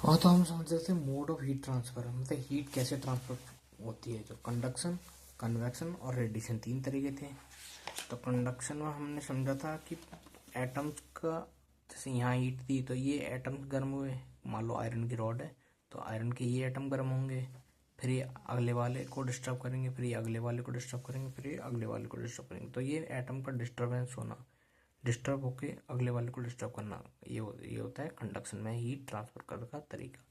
हाँ, तो हम समझ रहे थे मोड ऑफ हीट ट्रांसफर, मतलब हीट कैसे ट्रांसफर होती है। जो कंडक्शन, कन्वेक्शन और रेडिएशन, तीन तरीके थे। तो कंडक्शन में हमने समझा था कि एटम्स का, जैसे यहाँ हीट थी तो ये एटम्स गर्म हुए। मान लो आयरन की रॉड है तो आयरन के ये एटम गर्म होंगे, फिर ये अगले वाले को डिस्टर्ब करेंगे, फिर ये अगले वाले को डिस्टर्ब करेंगे, फिर ये अगले वाले को डिस्टर्ब करेंगे। तो ये एटम का डिस्टर्बेंस होना, डिस्टर्ब होके अगले वाले को डिस्टर्ब करना, ये होता है कंडक्शन में हीट ट्रांसफर करने का तरीका।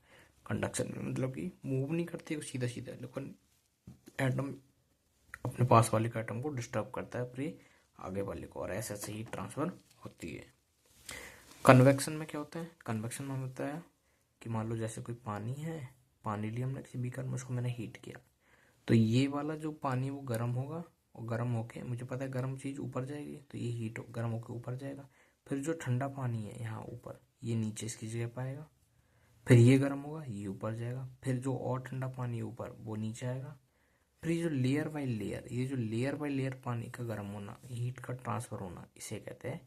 कंडक्शन में मतलब कि मूव नहीं करती वो सीधा सीधा, लेकिन एटम अपने पास वाले के एटम को डिस्टर्ब करता है, फिर आगे वाले को, और ऐसे ऐसे हीट ट्रांसफर होती है। कन्वेक्शन में क्या होता है? कन्वेक्शन में होता है कि मान लो जैसे कोई पानी है, पानी लिया हमने किसी बीकर में, उसको मैंने हीट किया, तो ये वाला जो पानी वो गर्म होगा, और गर्म होके मुझे पता है गर्म चीज़ ऊपर जाएगी, तो ये हीट गर्म होके ऊपर जाएगा। फिर जो ठंडा पानी है यहाँ ऊपर, ये नीचे इसकी जगह पाएगा, फिर ये गर्म होगा, ये ऊपर जाएगा, फिर जो और ठंडा पानी है ऊपर वो नीचे आएगा। फिर ये जो लेयर बाय लेयर, ये जो लेयर बाय लेयर पानी का गर्म होना, हीट का ट्रांसफर होना, इसे कहते हैं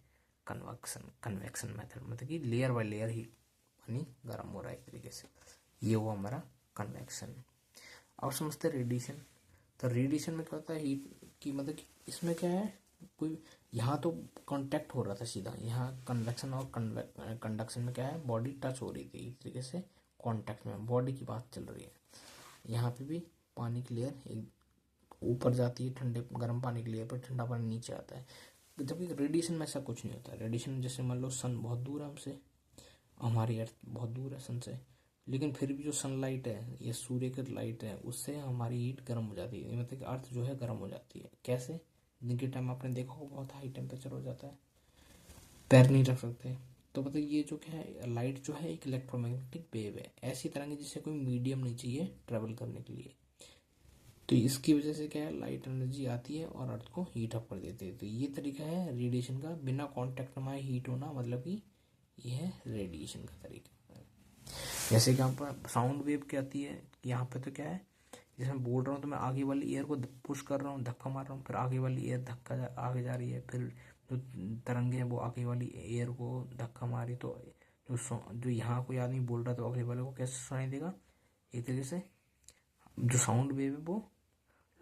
कन्वेक्शन। कन्वेक्शन मेथड मतलब कि लेयर बाय लेयर हीट, पानी गर्म हो रहा है एक तरीके से, ये हुआ हमारा कन्वेक्शन। अब समझते हैं रेडिएशन। तो रेडिएशन में क्या होता है? हीट की मतलब कि इसमें क्या है, कोई यहाँ तो कांटेक्ट हो रहा था सीधा, यहाँ कन्वेक्शन और कंडक्शन में क्या है, बॉडी टच हो रही थी एक तरीके से, कांटेक्ट में बॉडी की बात चल रही है। यहाँ पे भी पानी की लेयर एक ऊपर जाती है, ठंडे गर्म पानी की लेयर पर, ठंडा पानी नीचे आता है। जबकि रेडिएशन में ऐसा कुछ नहीं होता। रेडिएशन जैसे मान लो सन बहुत दूर है हमसे, हमारी अर्थ बहुत दूर है सन से, लेकिन फिर भी जो सनलाइट है, ये सूर्य की लाइट है, उससे हमारी हीट गर्म हो जाती है, मतलब कि अर्थ जो है गर्म हो जाती है। कैसे? दिन के टाइम आपने देखा होगा बहुत हाई टेम्परेचर हो जाता है, पैर नहीं रख सकते। तो मतलब ये जो क्या है, लाइट जो है एक इलेक्ट्रोमैग्नेटिक वेव है, ऐसी तरह की जिससे कोई मीडियम नहीं चाहिए ट्रेवल करने के लिए। तो इसकी वजह से क्या है, लाइट एनर्जी आती है और अर्थ को हीट अप कर देती है। तो ये तरीका है रेडिएशन का, बिना कांटेक्ट में हीट होना, मतलब कि ये है रेडिएशन का तरीका। जैसे कि यहाँ पर साउंड वेव क्या आती है, यहाँ पे तो क्या है, जैसे मैं बोल रहा हूँ तो मैं आगे वाली एयर को पुश कर रहा हूँ, धक्का मार रहा हूँ, फिर आगे वाली एयर आगे जा रही है, फिर जो तरंगे हैं वो आगे वाली एयर को धक्का मारी, तो जो यहाँ कोई आदमी बोल रहा है तो अगले वाले को कैसे सुनाई देगा, एक तरीके से जो साउंड वेव है वो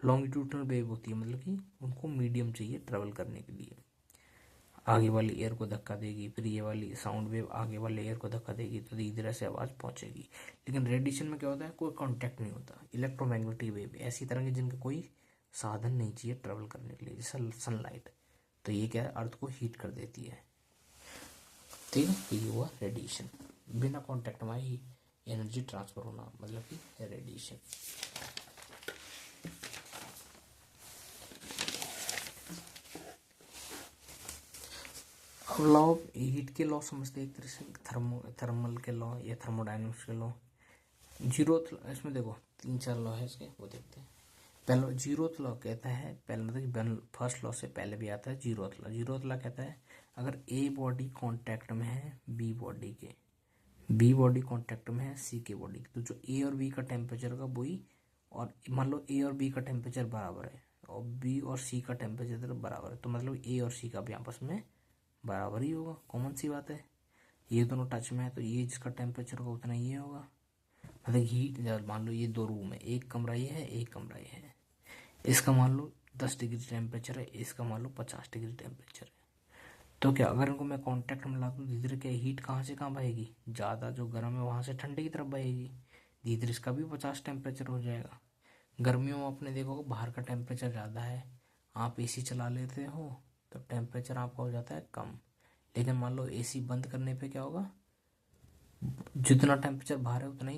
लॉन्गिट्यूडनल वेव होती है, मतलब कि उनको मीडियम चाहिए ट्रेवल करने के लिए। आगे वाली एयर को धक्का देगी, फिर ये वाली साउंड वेव आगे वाले एयर को धक्का देगी, तो धीरे धीरे से आवाज़ पहुंचेगी। लेकिन रेडिएशन में क्या होता है, कोई कांटेक्ट नहीं होता। इलेक्ट्रोमैग्नेटिक वेव ऐसी तरह की जिनका कोई साधन नहीं चाहिए ट्रेवल करने के लिए, जैसे सनलाइट, तो ये क्या है, अर्थ को हीट कर देती है। ठीक है, ये हुआ रेडिएशन, बिना कॉन्टेक्ट में ही एनर्जी ट्रांसफर होना, मतलब कि रेडिएशन। अब लॉ, हीट के लॉ समझते हैं एक तरह से, थर्मल के लॉ या थर्मोडाइनमिक्स के लॉ। जीरोथ, इसमें देखो तीन चार लॉ है इसके, वो देखते हैं। पहला जीरोथ लॉ कहता है, पहले मतलब कि फर्स्ट लॉ से पहले भी आता है जीरोथ लॉ। जीरोथ लॉ कहता है अगर ए बॉडी कांटेक्ट में है बी बॉडी के, बी बॉडी कांटेक्ट में है सी के बॉडी, तो जो ए और बी का टेम्परेचर का वही, और मान लो ए और बी का टेम्परेचर बराबर है और बी और सी का टेम्परेचर बराबर है, तो मतलब ए और सी का भी आपस में बराबर ही होगा। कॉमन सी बात है, ये दोनों टच में है तो ये जिसका टेम्परेचर होगा उतना ये होगा। मतलब हीट, मान लो ये दो रूम है, एक कमरा ये है, एक कमरा ये है, इसका मान लो 10 डिग्री टेम्परेचर है, इसका मान लो 50 डिग्री टेम्परेचर है। तो क्या अगर इनको मैं कांटेक्ट में ला दूँ, धीरे धीरे क्या हीट कहाँ से कहाँ बहेगी, ज़्यादा जो गर्म है वहाँ से ठंडे की तरफ बहेगी, धीरे धीरे इसका भी 50 टेम्परेचर हो जाएगा। गर्मियों में आपने देखा होगा बाहर का टेम्परेचर ज़्यादा है, आप एसी चला लेते हो तो टेम्परेचर आपका हो जाता है कम, लेकिन मान लो एसी बंद करने पे क्या होगा, जितना टेम्परेचर बाहर है उतना ही